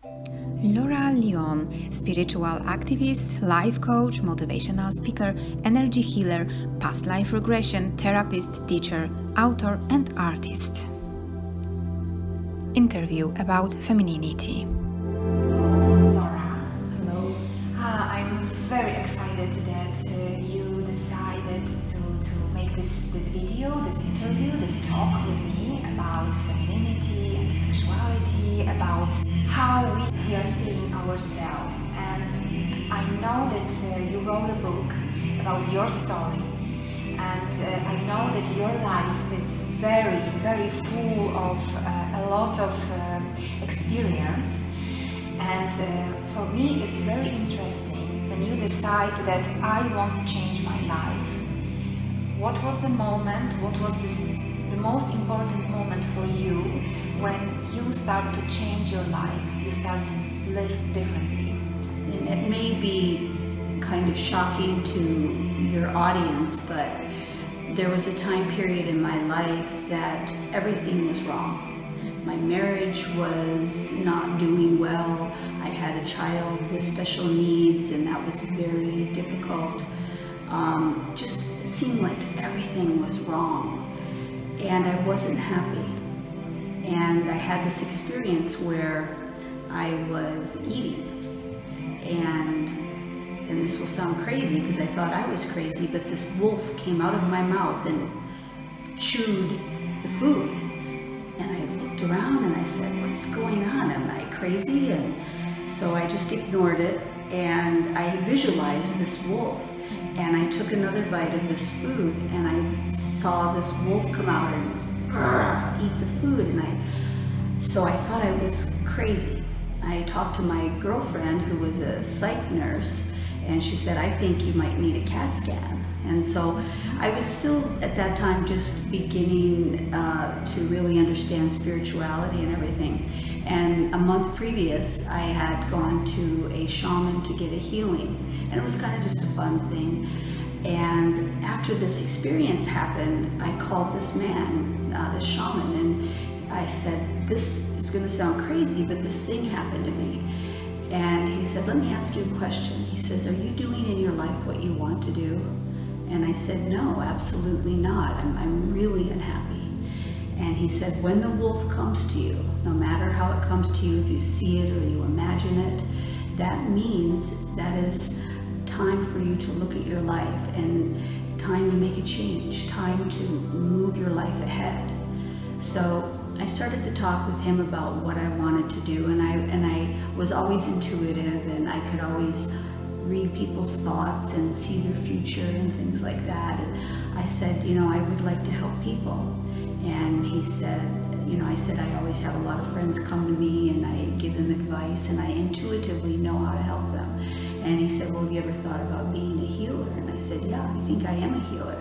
Leora Leon, spiritual activist, life coach, motivational speaker, energy healer, past-life regression therapist, teacher, author and artist. Interview about femininity. Leora, hello. I'm very excited that you decided to make this video, this interview, this talk with me about femininity and sexuality, about how we are seeing ourselves. And I know that you wrote a book about your story, and I know that your life is very, very full of a lot of experience. And for me it's very interesting when you decide that I want to change my life. What was the moment, what was the most important moment for you when you start to change your life, you start to live differently? And it may be kind of shocking to your audience, but there was a time period in my life that everything was wrong. My marriage was not doing well. I had a child with special needs, and that was very difficult. Just it seemed like everything was wrong, and I wasn't happy. And I had this experience where I was eating, and this will sound crazy because I thought I was crazy, but this wolf came out of my mouth and chewed the food. And I looked around and I said, what's going on? Am I crazy? And so I just ignored it, and I visualized this wolf. And I took another bite of this food, and I saw this wolf come out and eat the food. And so I thought I was crazy. I talked to my girlfriend, who was a psych nurse, and she said, I think you might need a CAT scan. And so I was still at that time just beginning to really understand spirituality and everything. And a month previous, I had gone to a shaman to get a healing, and it was kind of just a fun thing. And after this experience happened, I called this man, this shaman, and I said, this is going to sound crazy, but this thing happened to me. And he said, let me ask you a question. He says, are you doing in your life what you want to do? And I said, no, absolutely not. I'm really unhappy. And he said, when the wolf comes to you, no matter how it comes to you, if you see it or you imagine it, that means that is time for you to look at your life and time to make a change, time to move your life ahead. So I started to talk with him about what I wanted to do, and I was always intuitive, and I could always read people's thoughts and see their future and things like that. And I said, you know, I would like to help people. And he said, you know, I said, I always have a lot of friends come to me and I give them advice, and I intuitively know how to help them. And he said, well, have you ever thought about being a healer? And I said, yeah, I think I am a healer.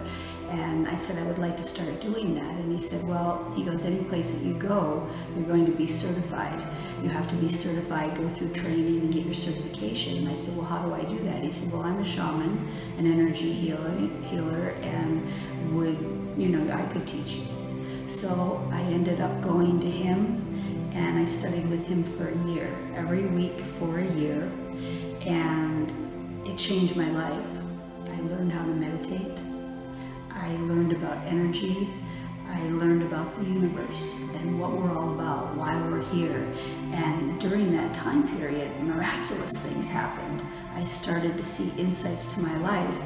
And I said, I would like to start doing that. And he said, well, he goes, any place that you go, you're going to be certified. You have to be certified, go through training and get your certification. And I said, well, how do I do that? He said, well, I'm a shaman, an energy healer, and you know, I could teach you. So I ended up going to him, and I studied with him for a year, every week for a year, and it changed my life. I learned how to meditate. I learned about energy. I learned about the universe and what we're all about, why we're here. And during that time period, miraculous things happened. I started to see insights to my life,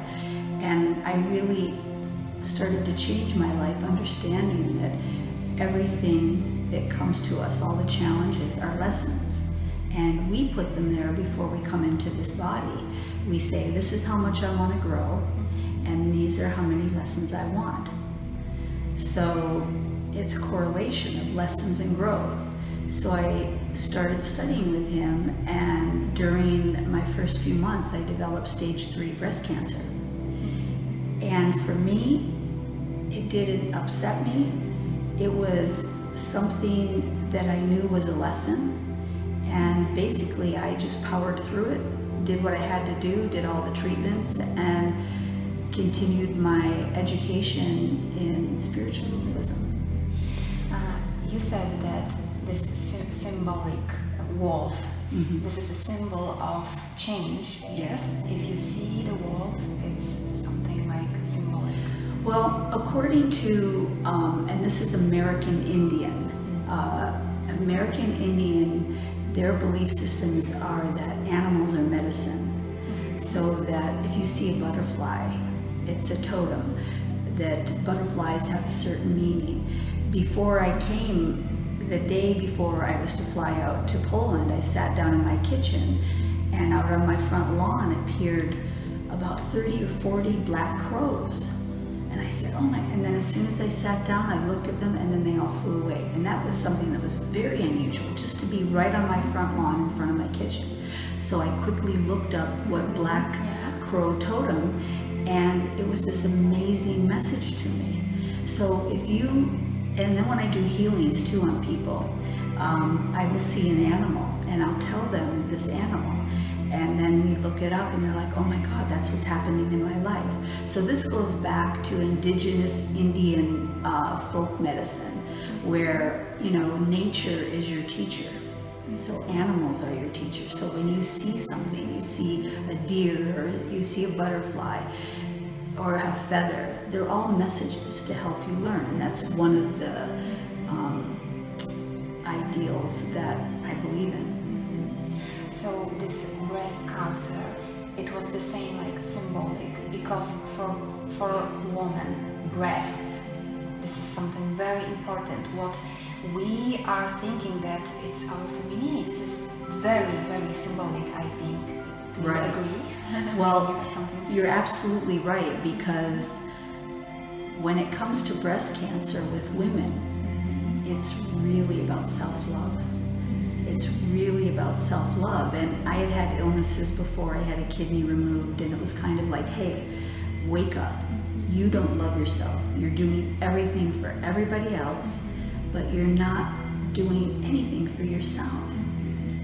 and I really started to change my life, understanding that everything that comes to us, all the challenges, are lessons. And we put them there before we come into this body. We say, this is how much I want to grow, and these are how many lessons I want. So it's a correlation of lessons and growth. So I started studying with him, and during my first few months I developed stage 3 breast cancer. And for me, it didn't upset me. It was something that I knew was a lesson, and basically I just powered through it, did what I had to do, did all the treatments, and continued my education in spiritualism. You said that this symbolic wolf This is a symbol of change. Yes. If you see the wolf, it's something like symbolic. Well, according to, and this is American Indian, their belief systems are that animals are medicine. So that if you see a butterfly, it's a totem, that butterflies have a certain meaning. Before I came, the day before I was to fly out to Poland, I sat down in my kitchen, and out on my front lawn appeared about 30 or 40 black crows. And I said, oh my, and then as soon as I sat down, I looked at them and then they all flew away. And that was something that was very unusual, just to be right on my front lawn in front of my kitchen. So I quickly looked up what black crow totem, and it was this amazing message to me. So if you, and then when I do healings too on people, I will see an animal and I'll tell them this animal. And then we look it up and they're like, oh my God, that's what's happening in my life. So this goes back to indigenous Indian folk medicine, where, you know, nature is your teacher. And so animals are your teacher. So when you see something, you see a deer or you see a butterfly or a feather, they're all messages to help you learn. And that's one of the ideals that I believe in. So this breast cancer, it was the same, like symbolic, because for a woman, breast, this is something very important. What we are thinking that it's our femininity, this is very, very symbolic, I think. Do you agree? Well, you're absolutely right, because when it comes to breast cancer with women, it's really about self-love. It's really about self-love. And I had had illnesses before. I had a kidney removed, and it was kind of like, hey, wake up. You don't love yourself. You're doing everything for everybody else, but you're not doing anything for yourself.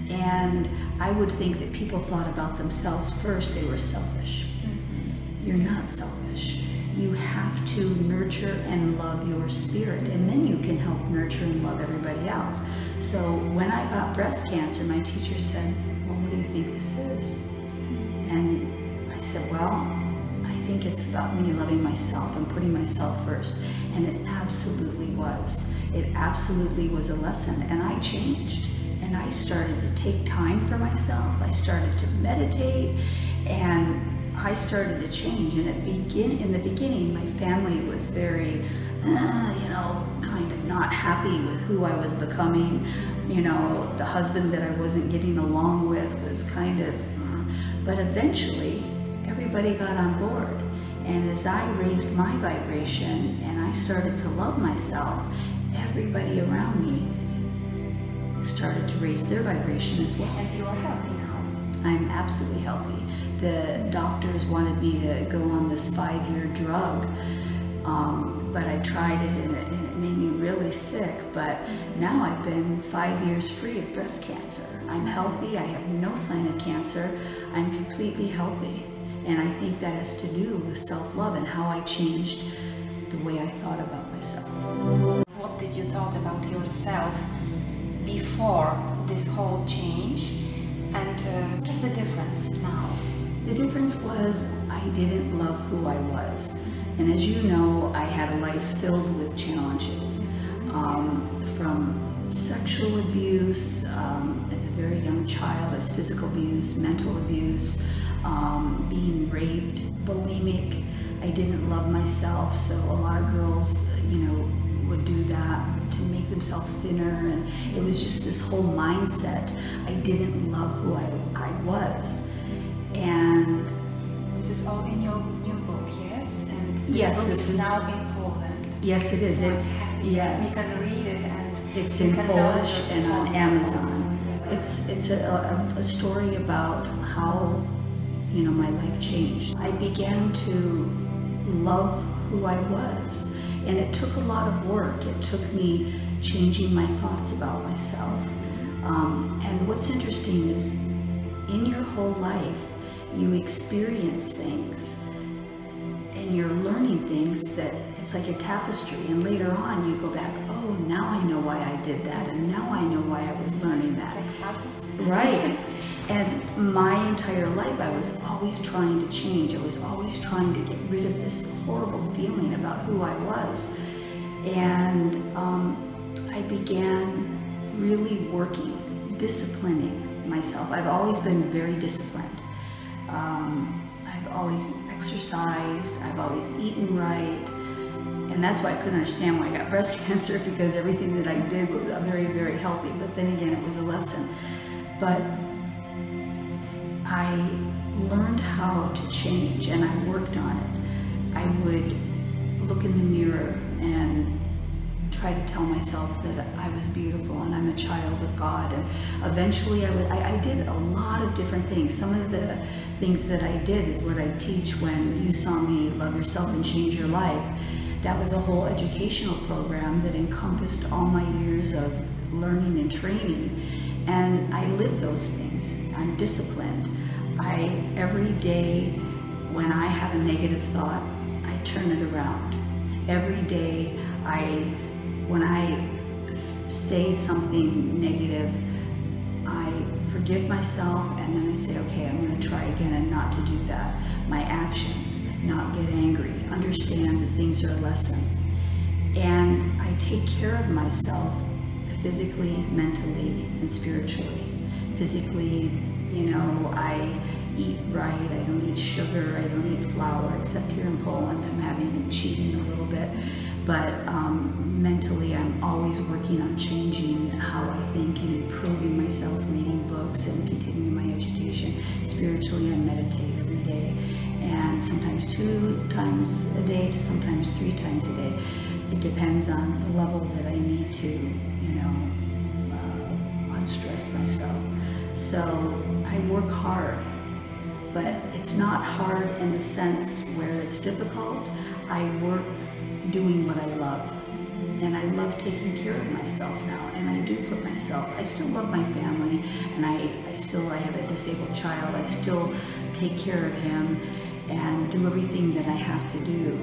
And I would think that people thought about themselves first. They were selfish. You're not selfish. You have to nurture and love your spirit, and then you can help nurture and love everybody else. So when I got breast cancer, my teacher said, well, what do you think this is? And I said, well, I think it's about me loving myself and putting myself first. And it absolutely was. It absolutely was a lesson. And I changed. And I started to take time for myself. I started to meditate, and I started to change. And in the beginning, my family was very, kind of not happy with who I was becoming. You know, the husband that I wasn't getting along with was kind of, but eventually everybody got on board. And as I raised my vibration and I started to love myself, everybody around me started to raise their vibration as well. And you are healthy now. I'm absolutely healthy. The doctors wanted me to go on this 5-year drug, but I tried it and it made me really sick. But now I've been 5 years free of breast cancer. I'm healthy. I have no sign of cancer. I'm completely healthy. And I think that has to do with self-love and how I changed the way I thought about myself. What did you thought about yourself before this whole change, and what is the difference now? The difference was I didn't love who I was. And as you know, I had a life filled with challenges, from sexual abuse as a very young child, as physical abuse, mental abuse, being raped, bulimic. I didn't love myself, so a lot of girls, would do that to make themselves thinner, and it was just this whole mindset. I didn't love who I was. And this is all in your new book, yes? And yes, this is now in Poland. Yes, it is. It's yes. You can read it, and it's in Polish and on Amazon. It's a story about how my life changed. I began to love who I was, and it took a lot of work. It took me changing my thoughts about myself. And what's interesting is, in your whole life, you experience things and you're learning things that it's like a tapestry, and later on you go back, oh, now I know why I did that, and now I know why I was learning that. Right. And my entire life I was always trying to change. I was always trying to get rid of this horrible feeling about who I was. And I began really working, disciplining myself. I've always been very disciplined. I've always exercised, I've always eaten right, and that's why I couldn't understand why I got breast cancer, because everything that I did was very, very healthy. But then again, it was a lesson. But I learned how to change, and I worked on it. I would look in the mirror and try to tell myself that I was beautiful and I'm a child of God. And eventually I did a lot of different things. Some of the things that I did is what I teach when you saw me Love Yourself and Change Your Life. That was a whole educational program that encompassed all my years of learning and training. And I live those things. I'm disciplined. Every day when I have a negative thought, I turn it around. Every day when I say something negative, I forgive myself, and then I say, okay, I'm going to try again and not to do that. My actions, not get angry, understand that things are a lesson. And I take care of myself physically, mentally, and spiritually. Physically, I eat right, I don't eat sugar, I don't eat flour, except here in Poland I'm cheating a little bit. But mentally, I'm always working on changing how I think and improving myself, reading books and continuing my education. Spiritually, I meditate every day, and sometimes 2 times a day to sometimes 3 times a day. It depends on the level that I need to, unstress myself. So I work hard, but it's not hard in the sense where it's difficult. I work doing what I love, and I love taking care of myself now, and I do put myself, I still love my family, and I have a disabled child. I still take care of him and do everything that I have to do,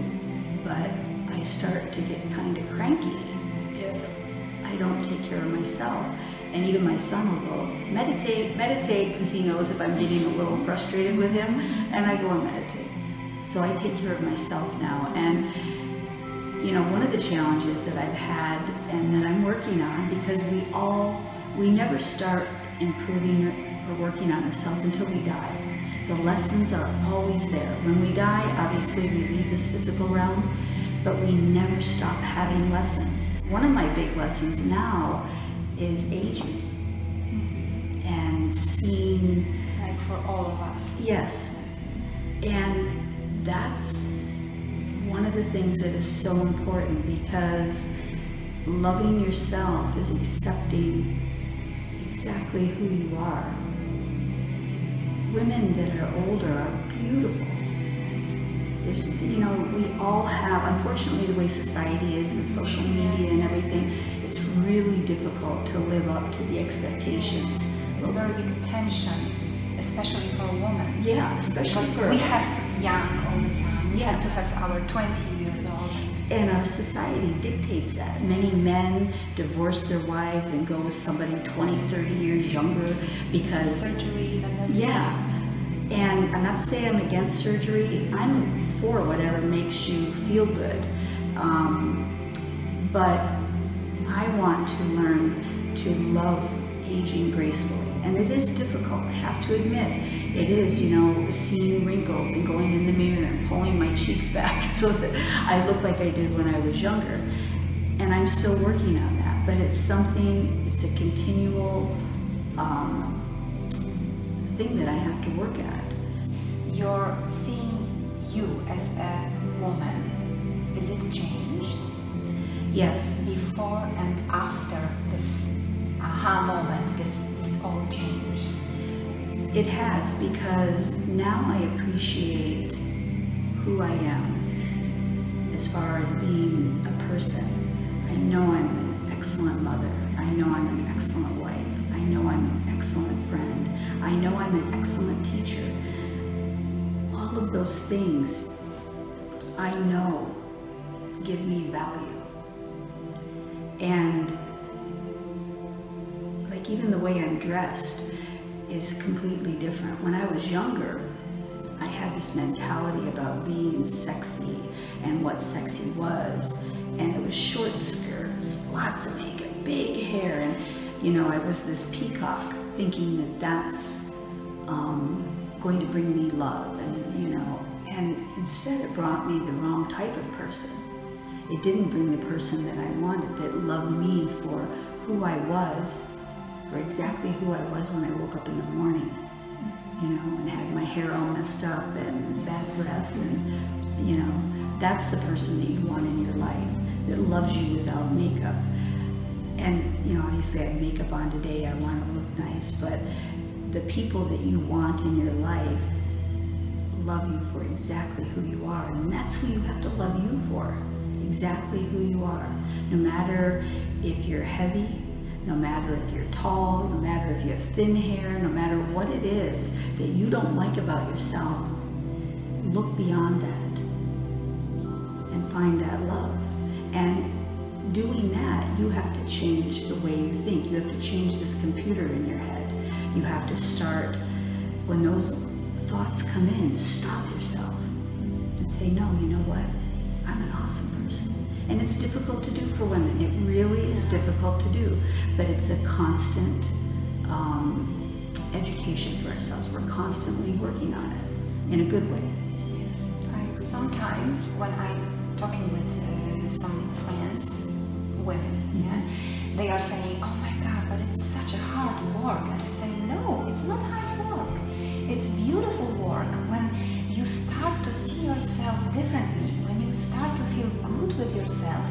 but I start to get kind of cranky if I don't take care of myself. And even my son will go, meditate, because he knows if I'm getting a little frustrated with him, and I go and meditate. So I take care of myself now. And one of the challenges that I've had and that I'm working on, because we never start improving or working on ourselves until we die. The lessons are always there. When we die, obviously we leave this physical realm, but we never stop having lessons. One of my big lessons now is aging and seeing... Like for all of us. Yes. And that's one of the things that is so important, because loving yourself is accepting exactly who you are. Women that are older are beautiful. There's, we all have, unfortunately the way society is and social media and everything, it's really difficult to live up to the expectations. It's a very big tension, especially for a woman. Yeah, especially because for... we have to be young all the time. We have to have our 20 years old. And our society dictates that. Many men divorce their wives and go with somebody 20, 30 years younger because... Surgeries and everything. Yeah. And I'm not to say I'm against surgery. I'm for whatever makes you feel good. But I want to learn to love aging gracefully. And it is difficult, I have to admit. It is, seeing wrinkles and going in the mirror and pulling my cheeks back so that I look like I did when I was younger. And I'm still working on that. But it's a continual thing that I have to work at. You're seeing you as a woman. Is it changed? Yes. Before and after this aha moment, this all change? It has, because now I appreciate who I am as far as being a person. I know I'm an excellent mother. I know I'm an excellent wife. I know I'm an excellent friend. I know I'm an excellent teacher. All of those things I know, give me value. And like even the way I'm dressed is completely different. When I was younger, I had this mentality about being sexy and what sexy was. And it was short skirts, lots of makeup, big hair. And, you know, I was this peacock thinking that that's going to bring me love. And, you know, and instead it brought me the wrong type of person. It didn't bring the person that I wanted, that loved me for who I was, for exactly who I was when I woke up in the morning, you know, and had my hair all messed up and bad breath. And, you know, that's the person that you want in your life, that loves you without makeup. And, you know, obviously I have makeup on today, I want to look nice, but the people that you want in your life love you for exactly who you are. And that's who you have to love you for, exactly who you are. No matter if you're heavy, no matter if you're tall, no matter if you have thin hair, no matter what it is that you don't like about yourself, look beyond that and find that love. And doing that, you have to change the way you think. You have to change this computer in your head. You have to start, when those thoughts come in, stop yourself and say, no, you know what? I'm an awesome person. And it's difficult to do for women. It really is difficult to do, but it's a constant education for ourselves. We're constantly working on it in a good way. Yes. Sometimes when I'm talking with some friends, women, yeah, they are saying, oh my God, but it's such a hard work. And I'm saying, no, it's not hard work. It's beautiful work when you start to see yourself differently, when you start to feel good with yourself.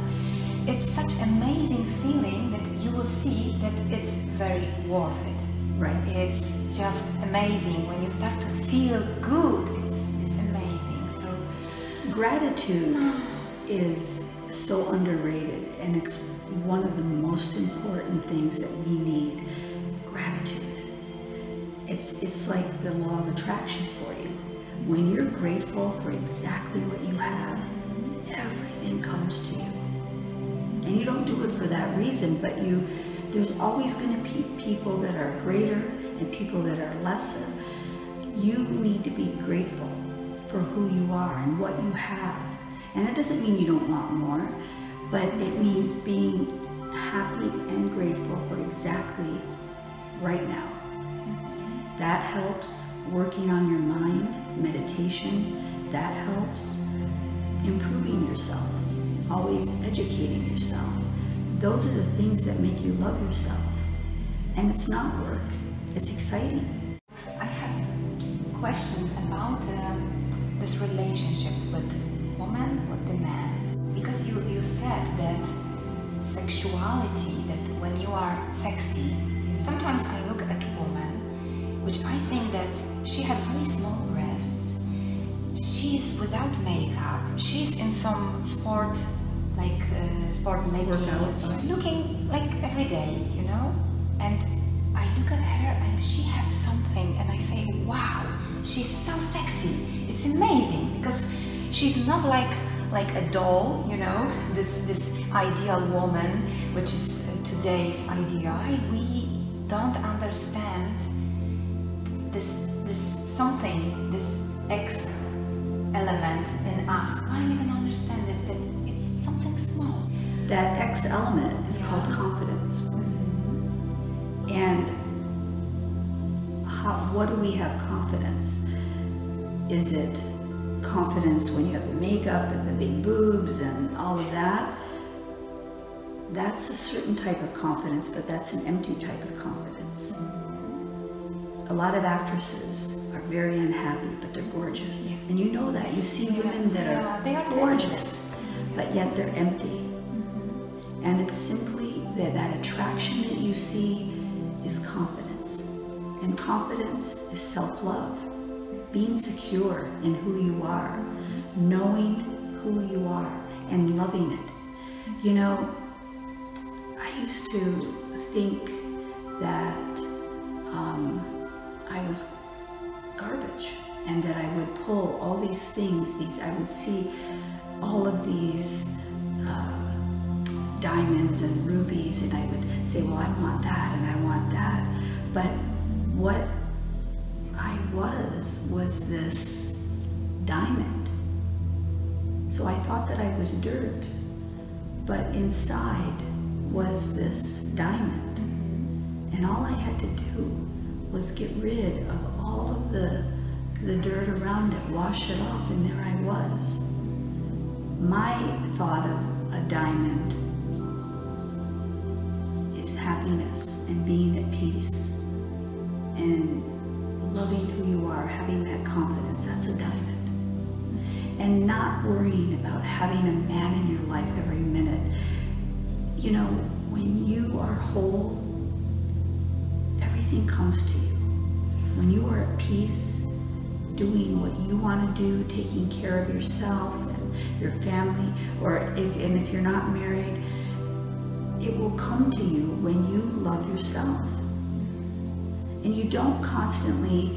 It's such an amazing feeling that you will see that it's very worth it. Right. It's just amazing when you start to feel good. It's amazing. So gratitude is so underrated, and it's one of the most important things that we need. Gratitude. It's like the law of attraction for you. When you're grateful for exactly what you have, everything comes to you. And you don't do it for that reason, but there's always going to be people that are greater and people that are lesser. You need to be grateful for who you are and what you have. And it doesn't mean you don't want more, but it means being happy and grateful for exactly right now. That helps. Working on your mind, meditation, that helps. Improving yourself, always educating yourself. Those are the things that make you love yourself. And it's not work, it's exciting. I have a question about this relationship with the woman, with the man. Because you said that sexuality, that when you are sexy, sometimes I look at a woman, which I think that she had very small breasts. She's without makeup. She's in some sport, like sport leggings, looking like every day, you know? And I look at her and she has something and I say, wow, she's so sexy. It's amazing because she's not like a doll, you know, this ideal woman, which is today's idea. We don't understand this X element in us. Why we don't understand it, that it's something small. That X element is called confidence. And what do we have confidence? Is it confidence when you have the makeup and the big boobs and all of that? That's a certain type of confidence, but that's an empty type of confidence. A lot of actresses are very unhappy, but they're gorgeous. Yeah. And you know that. You see women that are gorgeous, but yet they're empty. And it's simply that attraction that you see is confidence. And confidence is self-love. Being secure in who you are, knowing who you are, and loving it. You know, I used to think that I was garbage and that I would pull all these things, I would see all of these diamonds and rubies, and I would say, well, I want that and I want that. But what I was this diamond. So I thought that I was dirt, but inside was this diamond. And all I had to do was get rid of all of the dirt around it, wash it off, and there I was. My thought of a diamond is happiness and being at peace and loving who you are, having that confidence. That's a diamond. And not worrying about having a man in your life every minute. You know, when you are whole, everything comes to you. When you are at peace, doing what you want to do, taking care of yourself and your family, and if you're not married, it will come to you when you love yourself. And you don't constantly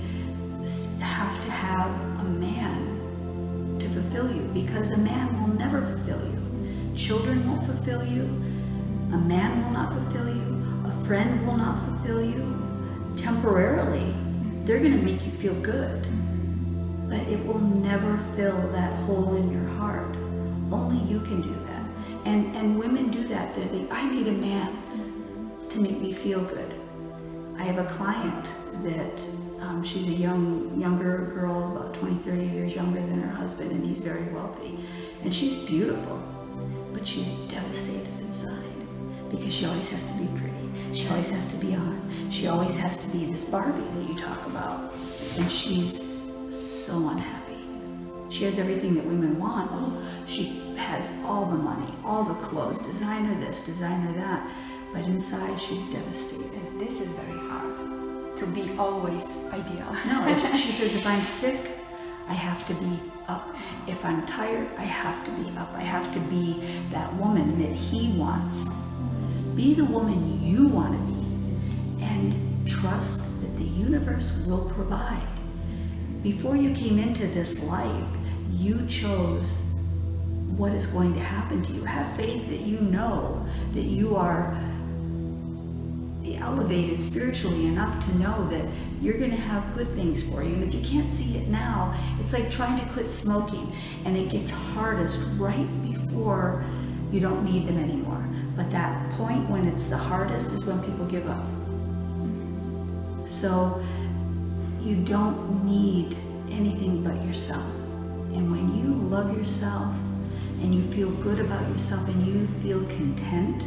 have to have a man to fulfill you, because a man will never fulfill you. Children won't fulfill you. A man will not fulfill you. A friend will not fulfill you. Temporarily, they're going to make you feel good, but it will never fill that hole in your heart. Only you can do that. And women do that. They think, I need a man to make me feel good. I have a client that she's a younger girl, about 20, 30 years younger than her husband, and he's very wealthy. And she's beautiful, but she's devastated inside because she always has to be pretty. She always has to be on. She always has to be this Barbie that you talk about. And she's so unhappy. She has everything that women want. Oh, she has all the money, all the clothes, designer this, designer that. But inside, she's devastated. This is very hard, to be always ideal. No, she says, if I'm sick, I have to be up. If I'm tired, I have to be up. I have to be that woman that he wants. Be the woman you want to be, and trust that the universe will provide. Before you came into this life, you chose what is going to happen to you. Have faith that you know that you are elevated spiritually enough to know that you're going to have good things for you. And if you can't see it now, it's like trying to quit smoking, and it gets hardest right before you don't need them anymore. But that point when it's the hardest is when people give up. So you don't need anything but yourself. And when you love yourself and you feel good about yourself and you feel content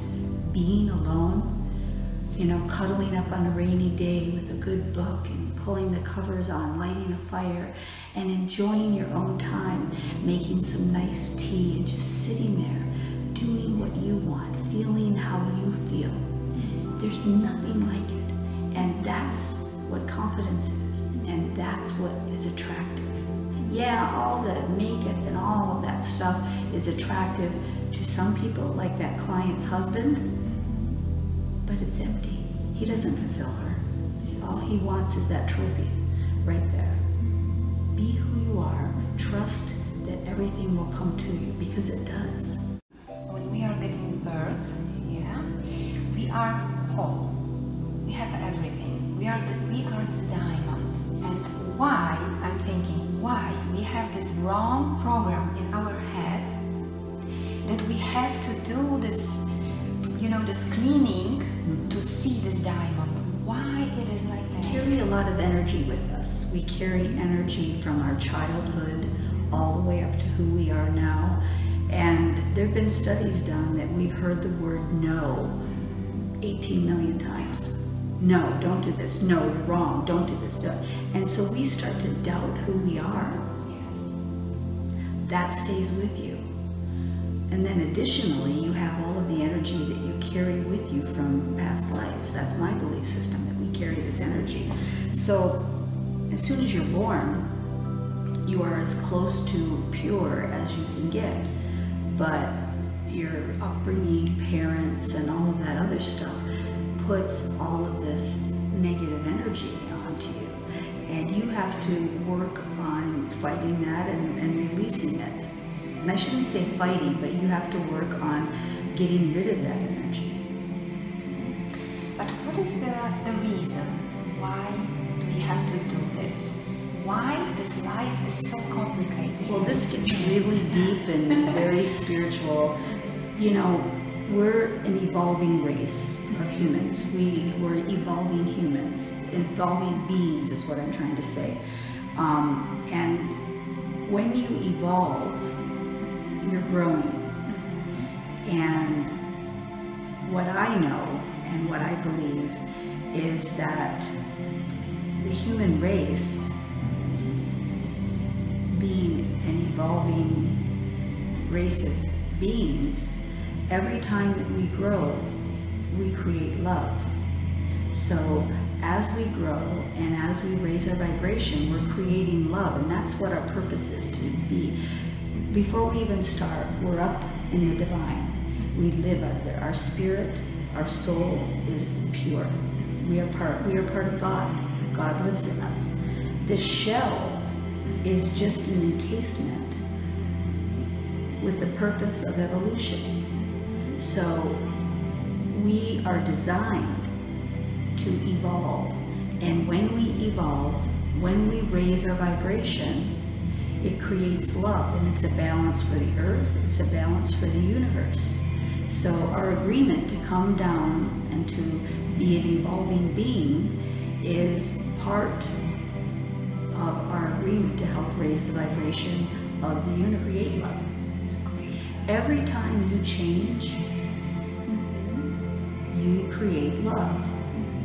being alone, you know, cuddling up on a rainy day with a good book and pulling the covers on, lighting a fire, and enjoying your own time, making some nice tea and just sitting there, doing what you want, feeling how you feel. There's nothing like it. And that's what confidence is. And that's what is attractive. Yeah, all the makeup and all of that stuff is attractive to some people, like that client's husband, but it's empty. He doesn't fulfill her. All he wants is that trophy right there. Be who you are. Trust that everything will come to you, because it does. When we are getting birth, yeah, we are whole. We have everything. We are this diamond. And why, I'm thinking, why we have this wrong program in our head that we have to do this, you know, this cleaning to see this diamond. Why it is like that? We carry a lot of energy with us. We carry energy from our childhood all the way up to who we are now. And there have been studies done that we've heard the word no 18 million times. No, don't do this. No, you're wrong. Don't do this. And so we start to doubt who we are. Yes. That stays with you. And then additionally, you have all of the energy that you carry with you from past lives. That's my belief system, that we carry this energy. So as soon as you're born, you are as close to pure as you can get. But your upbringing, parents, and all of that other stuff puts all of this negative energy onto you. And you have to work on fighting that and releasing it. And I shouldn't say fighting, but you have to work on getting rid of that energy. But what is the reason? Why do we have to do this? Why this life is so complicated? Well, this gets really deep and very spiritual. You know, we're an evolving race of humans. We're evolving humans, evolving beings is what I'm trying to say. And when you evolve, you're growing. And what I know and what I believe is that the human race, being an evolving race of beings, every time that we grow, we create love. So as we grow and as we raise our vibration, we're creating love, and that's what our purpose is, to be. Before we even start, we're up in the divine. We live out there. Our spirit, our soul is pure. We are part of God. God lives in us. This shell is just an encasement with the purpose of evolution. So we are designed to evolve. And when we evolve, when we raise our vibration, it creates love, and it's a balance for the earth, it's a balance for the universe. So our agreement to come down and to be an evolving being is part of our agreement to help raise the vibration of the universe, create love. Every time you change, you create love.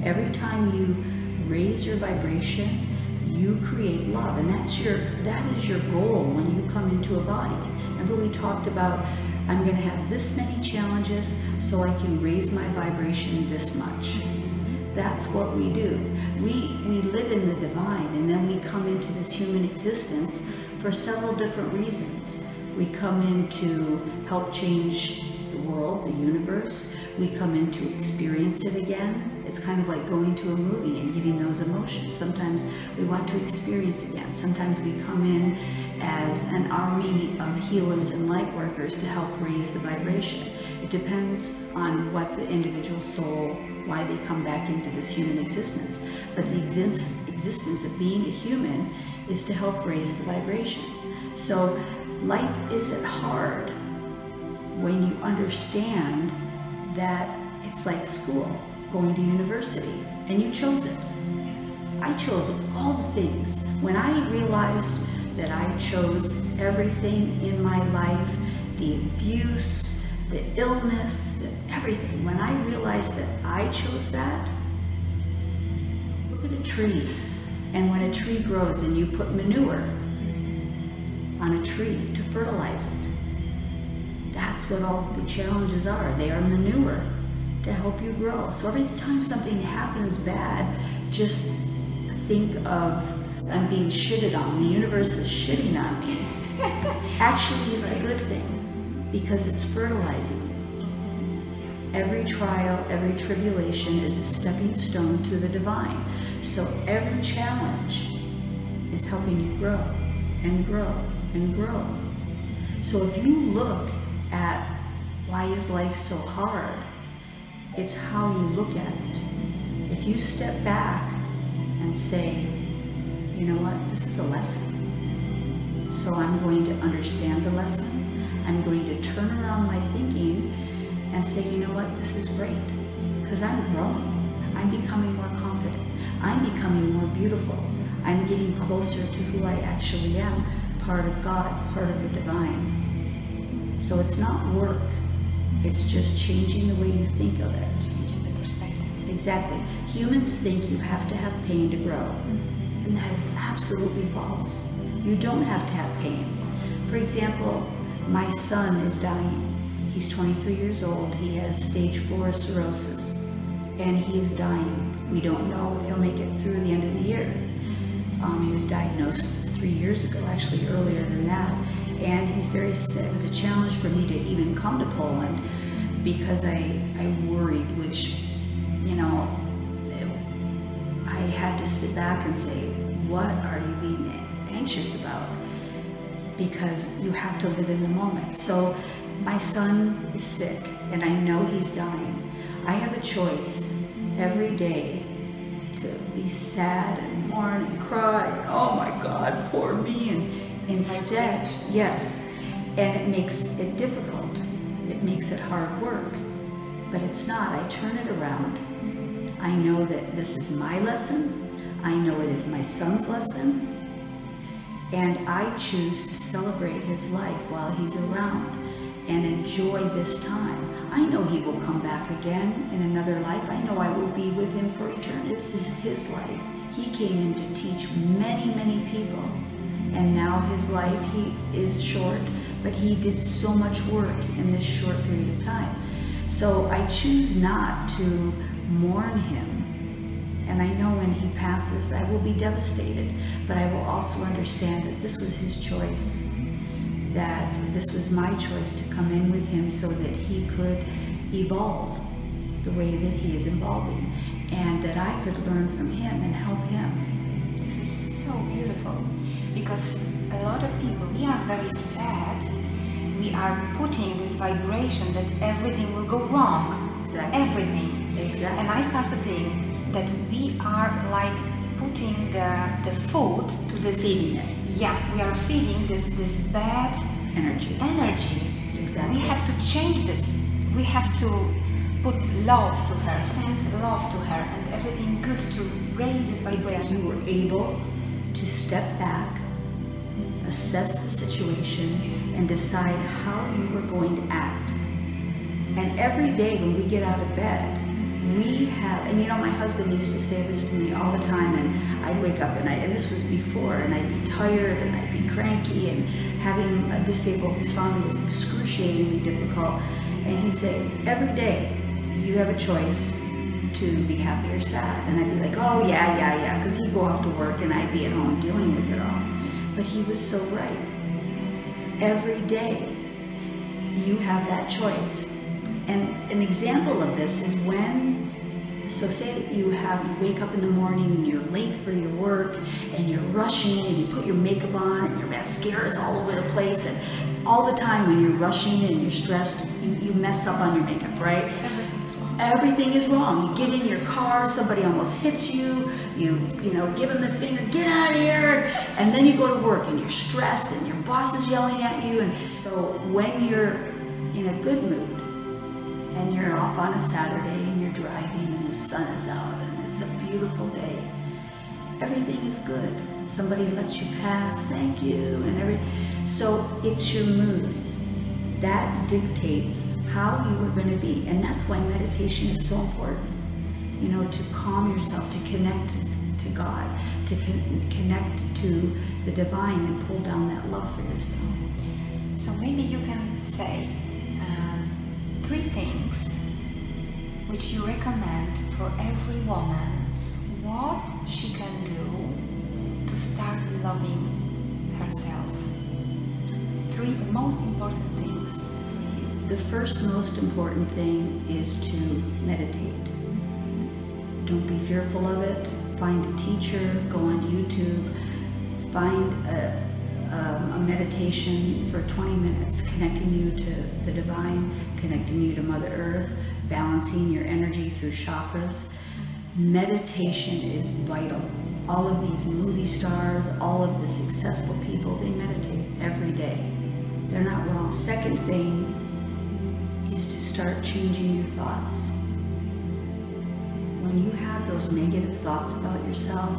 Every time you raise your vibration, you create love, and that is your goal when you come into a body. Remember we talked about, I'm going to have this many challenges so I can raise my vibration this much. That's what we do. We live in the divine, and then we come into this human existence for several different reasons. We come in to help change the world, the universe. We come in to experience it again. It's kind of like going to a movie and getting those emotions. Sometimes we want to experience again. Sometimes we come in as an army of healers and light workers to help raise the vibration. It depends on what the individual soul, why they come back into this human existence. But the existence of being a human is to help raise the vibration. So life isn't hard when you understand that it's like school, going to university, and you chose it. I chose all the things. When I realized that I chose everything in my life, the abuse, the illness, everything, when I realized that I chose that, look at a tree. And when a tree grows and you put manure on a tree to fertilize it, that's what all the challenges are. They are manure to help you grow. So every time something happens bad, just think of, I'm being shitted on. The universe is shitting on me. Actually, it's a good thing because it's fertilizing me. Every trial, every tribulation is a stepping stone to the divine. So every challenge is helping you grow and grow and grow. So if you look at why is life so hard, it's how you look at it. If you step back and say, you know what, this is a lesson. So I'm going to understand the lesson. I'm going to turn around my thinking and say, you know what, this is great. Because I'm growing. I'm becoming more confident. I'm becoming more beautiful. I'm getting closer to who I actually am, part of God, part of the divine. So it's not work, it's just changing the way you think of it. Changing the perspective. Exactly. Humans think you have to have pain to grow, and that is absolutely false. You don't have to have pain. For example, my son is dying. He's 23 years old, he has stage 4 cirrhosis, and he is dying. We don't know if he'll make it through the end of the year. He was diagnosed 3 years ago, actually earlier than that. And he's very sick. It was a challenge for me to even come to Poland because I worried, which, you know, I had to sit back and say, what are you being anxious about? Because you have to live in the moment. So my son is sick and I know he's dying, I have a choice every day to be sad and mourn and cry, and, oh my God, poor me, and instead, yes, and it makes it difficult. It makes it hard work, but it's not. I turn it around. I know that this is my lesson. I know it is my son's lesson, and I choose to celebrate his life while he's around and enjoy this time. I know he will come back again in another life. I know I will be with him for eternity. This is his life. He came in to teach many, many people, and now his life, he is short, but he did so much work in this short period of time. So I choose not to mourn him. And I know when he passes, I will be devastated, but I will also understand that this was his choice, that this was my choice to come in with him so that he could evolve the way that he is evolving, and that I could learn from him and help him. This is so beautiful, because a lot of people, we are very sad. We are putting this vibration that everything will go wrong. Exactly. Everything. Exactly. And I start to think that we are like putting the food to this. Feeding it. Yeah, we are feeding this bad Energy. Exactly. We have to change this. We have to put love to her, send love to her, and everything good to raise this vibration. You were able to step back, assess the situation, and decide how you were going to act. And every day when we get out of bed, we have, and you know, my husband used to say this to me all the time, and I'd wake up and this was before, and I'd be tired and I'd be cranky, and having a disabled son was excruciatingly difficult. And he'd say, every day you have a choice to be happy or sad. And I'd be like, oh yeah, because he'd go off to work and I'd be at home dealing with it all. But he was so right. Every day you have that choice. And an example of this is when, so say that you wake up in the morning and you're late for your work and you're rushing and you put your makeup on and your mascara is all over the place, and all the time when you're rushing and you're stressed, you mess up on your makeup, right? Everything's wrong. Everything is wrong. You get in your car, somebody almost hits you, you know, give them the finger, get out of here, and then you go to work and you're stressed and your boss is yelling at you. And so when you're in a good mood, and you're off on a Saturday and you're driving and the sun is out and it's a beautiful day, everything is good. Somebody lets you pass, thank you, and so it's your mood. That dictates how you are going to be, and that's why meditation is so important. You know, to calm yourself, to connect to God, to connect to the divine and pull down that love for yourself. So maybe you can say 3 things which you recommend for every woman, what she can do to start loving herself. 3 the most important things for you. The first most important thing is to meditate. Don't be fearful of it. Find a teacher, go on YouTube, find a meditation for 20 minutes, connecting you to the divine, connecting you to Mother Earth, balancing your energy through chakras. Meditation is vital. All of these movie stars, all of the successful people, they meditate every day. They're not wrong. Second thing is to start changing your thoughts. When you have those negative thoughts about yourself,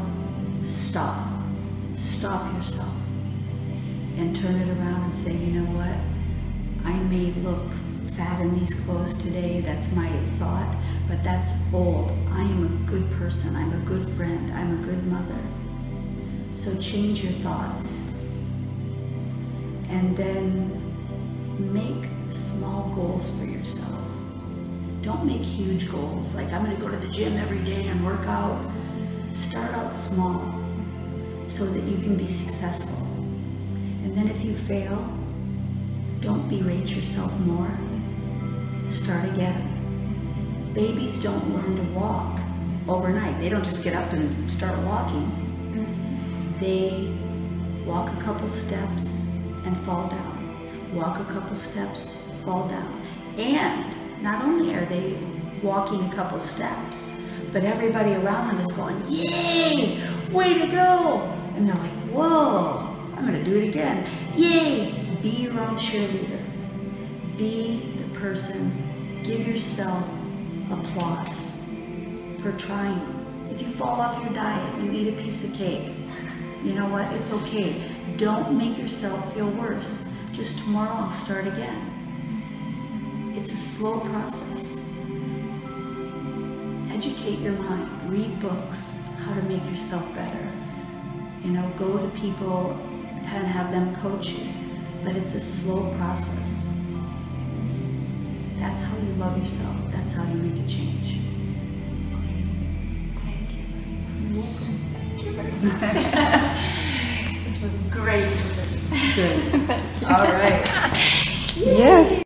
stop. Stop yourself. And turn it around and say, you know what? I may look fat in these clothes today, that's my thought, but that's old. I am a good person, I'm a good friend, I'm a good mother. So change your thoughts. And then make small goals for yourself. Don't make huge goals, like I'm gonna go to the gym every day and work out. Start out small so that you can be successful. And then if you fail, don't berate yourself more. Start again. Babies don't learn to walk overnight. They don't just get up and start walking. They walk a couple steps and fall down. Walk a couple steps, fall down. And not only are they walking a couple steps, but everybody around them is going, yay, way to go. And they're like, whoa, I'm gonna do it again. Yay, be your own cheerleader. Be the person, give yourself applause for trying. If you fall off your diet, you eat a piece of cake, you know what, it's okay. Don't make yourself feel worse. Just tomorrow I'll start again. It's a slow process. Educate your mind, read books, how to make yourself better. You know, go to people and have them coach you. But it's a slow process. That's how you love yourself. That's how you make a change. Thank you very much. You're welcome. Thank you very much. It was great. Good. All right. Yes.